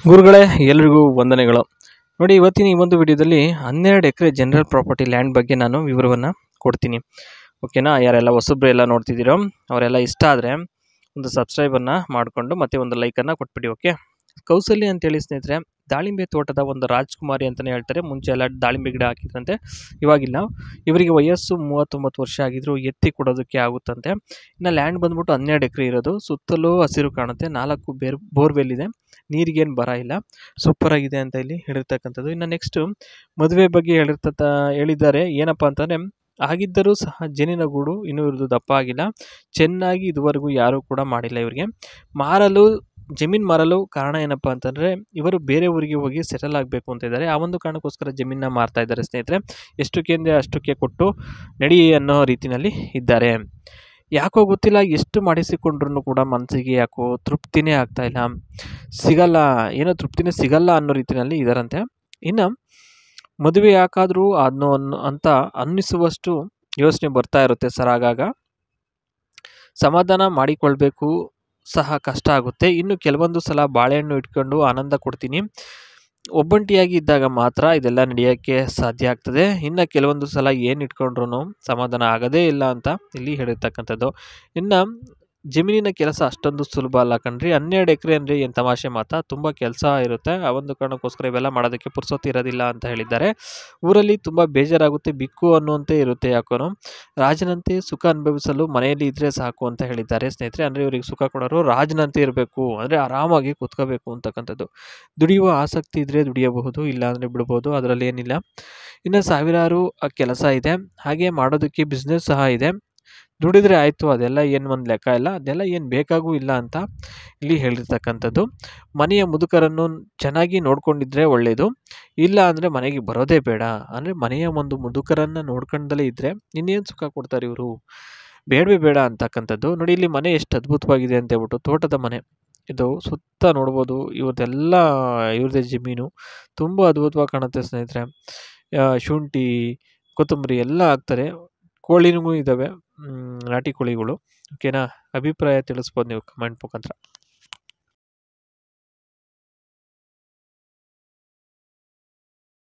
ಗುರುಗಳೇ ಎಲ್ರಿಗೂ ವಂದನೆಗಳು. ನೋಡಿ, ಇವತ್ತಿನ ಈ ಒಂದು ವಿಡಿಯೋದಲ್ಲಿ 12 ಎಕರೆ ಜನರಲ್ ಪ್ರಾಪರ್ಟಿ ಲ್ಯಾಂಡ್ ಬಗ್ಗೆ ನಾನು ವಿವರವನ್ನು ಕೊಡ್ತೀನಿ. ಓಕೆನಾ? ಯಾರೆಲ್ಲ ಹೊಸಬ್ರು ಎಲ್ಲ ನೋಡ್ತಿದ್ದೀರೋ ಅವರೆಲ್ಲ ಇಷ್ಟ ಆದರೆ ಒಂದು ಸಬ್ಸ್ಕ್ರೈಬನ್ನು ಮಾಡಿಕೊಂಡು ಮತ್ತೆ ಒಂದು ಲೈಕನ್ನು ಕೊಟ್ಬಿಡಿ. ಓಕೆ. ಕೌಸಲ್ಯ ಅಂತೇಳಿ ಸ್ನೇಹಿತರೆ, ದಾಳಿಂಬೆ ತೋಟದ ಒಂದು ರಾಜ್ಕುಮಾರಿ ಅಂತಲೇ ಹೇಳ್ತಾರೆ. ಮುಂಚೆ ಎಲ್ಲ ದಾಳಿಂಬೆ ಗಿಡ ಹಾಕಿದ್ರಂತೆ, ಇವಾಗಿಲ್ಲ. ಇವರಿಗೆ ವಯಸ್ಸು 39 ವರ್ಷ ಆಗಿದ್ರು, ಎತ್ತಿ ಕೊಡೋದಕ್ಕೆ ಆಗುತ್ತಂತೆ. ಇನ್ನು ಲ್ಯಾಂಡ್ ಬಂದ್ಬಿಟ್ಟು 12 ಎಕರೆ ಇರೋದು, ಸುತ್ತಲೂ ಹಸಿರು ಕಾಣುತ್ತೆ, 4 ಬೋರ್ವೆಲ್ ಇದೆ, ನೀರಿಗೇನು ಬರ ಇಲ್ಲ, ಸೂಪರ್ ಆಗಿದೆ ಅಂತ ಇಲ್ಲಿ ಹೇಳಿರ್ತಕ್ಕಂಥದ್ದು. ಇನ್ನು ನೆಕ್ಸ್ಟ್ ಮದುವೆ ಬಗ್ಗೆ ಹೇಳಿದ್ದಾರೆ. ಏನಪ್ಪ ಅಂತಂದರೆ, ಆಗಿದ್ದರೂ ಸಹ ಜೇನಿನ ಗೂಡು ಇನ್ನೂ ಇವ್ರದ್ದು ದಪ್ಪ ಆಗಿಲ್ಲ, ಚೆನ್ನಾಗಿ ಇದುವರೆಗೂ ಯಾರೂ ಕೂಡ ಮಾಡಿಲ್ಲ. ಇವರಿಗೆ ಜಮೀನು ಮಾರಲು ಕಾರಣ ಏನಪ್ಪ ಅಂತಂದರೆ, ಇವರು ಬೇರೆ ಊರಿಗೆ ಹೋಗಿ ಸೆಟಲ್ ಆಗಬೇಕು ಅಂತ ಇದ್ದಾರೆ. ಆ ಒಂದು ಕಾರಣಕ್ಕೋಸ್ಕರ ಜಮೀನನ್ನ ಮಾರ್ತಾ ಇದ್ದಾರೆ ಸ್ನೇಹಿತರೆ. ಎಷ್ಟಕ್ಕೆ ಅಂದರೆ ಅಷ್ಟಕ್ಕೆ ಕೊಟ್ಟು ನಡಿ ಅನ್ನೋ ರೀತಿಯಲ್ಲಿ ಇದ್ದಾರೆ. ಯಾಕೋ ಗೊತ್ತಿಲ್ಲ, ಎಷ್ಟು ಮಾಡಿಸಿಕೊಂಡ್ರೂ ಕೂಡ ಮನಸ್ಸಿಗೆ ಯಾಕೋ ತೃಪ್ತಿನೇ ಆಗ್ತಾ ಇಲ್ಲ, ಏನೋ ತೃಪ್ತಿನೇ ಸಿಗಲ್ಲ ಅನ್ನೋ ರೀತಿಯಲ್ಲಿ ಇದ್ದಾರಂತೆ. ಇನ್ನು ಮದುವೆ ಯಾಕಾದರೂ ಅಂತ ಅನ್ನಿಸುವಷ್ಟು ಯೋಚನೆ ಬರ್ತಾ ಇರುತ್ತೆ ಸರ್. ಆಗಾಗ ಸಮಾಧಾನ ಮಾಡಿಕೊಳ್ಬೇಕು ಸಹ ಕಷ್ಟ ಆಗುತ್ತೆ. ಇನ್ನು ಕೆಲವೊಂದು ಸಲ ಬಾಳೆಹಣ್ಣು ಇಟ್ಕೊಂಡು ಆನಂದ ಕೊಡ್ತೀನಿ, ಒಬ್ಬಂಟಿಯಾಗಿ ಇದ್ದಾಗ ಮಾತ್ರ ಇದೆಲ್ಲ ನಡೆಯೋಕ್ಕೆ ಸಾಧ್ಯ ಆಗ್ತದೆ. ಇನ್ನು ಕೆಲವೊಂದು ಸಲ ಏನು ಇಟ್ಕೊಂಡ್ರೂ ಸಮಾಧಾನ ಆಗೋದೇ ಇಲ್ಲ ಅಂತ ಇಲ್ಲಿ ಹೇಳಿರ್ತಕ್ಕಂಥದ್ದು. ಇನ್ನು ಜಮೀನಿನ ಕೆಲಸ ಅಷ್ಟೊಂದು ಸುಲಭ ಅಲ್ಲ ಕಣ್ರಿ. 12 ಎಕರೆ ಅಂದರೆ ಏನು ತಮಾಷೆ ಮಾತಾ, ತುಂಬ ಕೆಲಸ ಇರುತ್ತೆ. ಆ ಒಂದು ಕಾರಣಕ್ಕೋಸ್ಕರ ಇವೆಲ್ಲ ಮಾಡೋದಕ್ಕೆ ಪುರ್ಸೊತ್ತು ಇರೋದಿಲ್ಲ ಅಂತ ಹೇಳಿದ್ದಾರೆ. ಊರಲ್ಲಿ ತುಂಬ ಬೇಜಾರಾಗುತ್ತೆ, ಬಿಕ್ಕು ಅನ್ನುವಂತೆ ಇರುತ್ತೆ. ಯಾಕೋನು ರಾಜನಂತೆ ಸುಖ ಅನುಭವಿಸಲು ಮನೆಯಲ್ಲಿ ಇದ್ದರೆ ಸಾಕು ಅಂತ ಹೇಳಿದ್ದಾರೆ ಸ್ನೇಹಿತರೆ. ಅಂದರೆ ಇವರಿಗೆ ಸುಖ ಕೊಡೋರು ರಾಜನಂತೆ ಇರಬೇಕು, ಅಂದರೆ ಆರಾಮಾಗಿ ಕೂತ್ಕೋಬೇಕು ಅಂತಕ್ಕಂಥದ್ದು. ದುಡಿಯುವ ಆಸಕ್ತಿ ಇದ್ದರೆ ದುಡಿಯಬಹುದು, ಇಲ್ಲ ಅಂದರೆ ಬಿಡ್ಬೋದು, ಅದರಲ್ಲಿ ಏನಿಲ್ಲ. ಇನ್ನು ಸಾವಿರಾರು ಕೆಲಸ ಇದೆ, ಹಾಗೆ ಮಾಡೋದಕ್ಕೆ ಬಿಸ್ನೆಸ್ ಸಹ ಇದೆ. ದುಡಿದ್ರೆ ಆಯಿತು, ಅದೆಲ್ಲ ಏನು ಒಂದು ಲೆಕ್ಕ ಇಲ್ಲ, ಅದೆಲ್ಲ ಏನು ಬೇಕಾಗೂ ಇಲ್ಲ ಅಂತ ಇಲ್ಲಿ ಹೇಳಿರ್ತಕ್ಕಂಥದ್ದು. ಮನೆಯ ಮುದುಕರನ್ನು ಚೆನ್ನಾಗಿ ನೋಡ್ಕೊಂಡಿದ್ರೆ ಒಳ್ಳೆಯದು, ಇಲ್ಲ ಅಂದರೆ ಮನೆಗೆ ಬರೋದೇ ಬೇಡ. ಅಂದರೆ ಮನೆಯ ಒಂದು ಮುದುಕರನ್ನು ನೋಡ್ಕೊಂಡಲೇ ಇದ್ದರೆ ಇನ್ನೇನು ಸುಖ ಕೊಡ್ತಾರೆ ಇವರು, ಬೇಡವೇ ಬೇಡ ಅಂತಕ್ಕಂಥದ್ದು. ನೋಡಿ, ಇಲ್ಲಿ ಮನೆ ಎಷ್ಟು ಅದ್ಭುತವಾಗಿದೆ ಅಂತ ಹೇಳ್ಬಿಟ್ಟು, ತೋಟದ ಮನೆ ಇದು, ಸುತ್ತ ನೋಡ್ಬೋದು. ಇವ್ರದ್ದೇ ಜಮೀನು, ತುಂಬ ಅದ್ಭುತವಾಗಿ ಕಾಣುತ್ತೆ ಸ್ನೇಹಿತರೆ. ಶುಂಠಿ, ಕೊತ್ತಂಬರಿ ಎಲ್ಲ ಹಾಕ್ತಾರೆ, ಕೋಳಿನೂ ಇದ್ದಾವೆ, ನಾಟಿ ಕೋಳಿಗಳು. ಓಕೆನಾ? ಅಭಿಪ್ರಾಯ ತಿಳಿಸ್ಬೋದು ನೀವು ಕಮೆಂಟ್ ಮುಖಾಂತರ.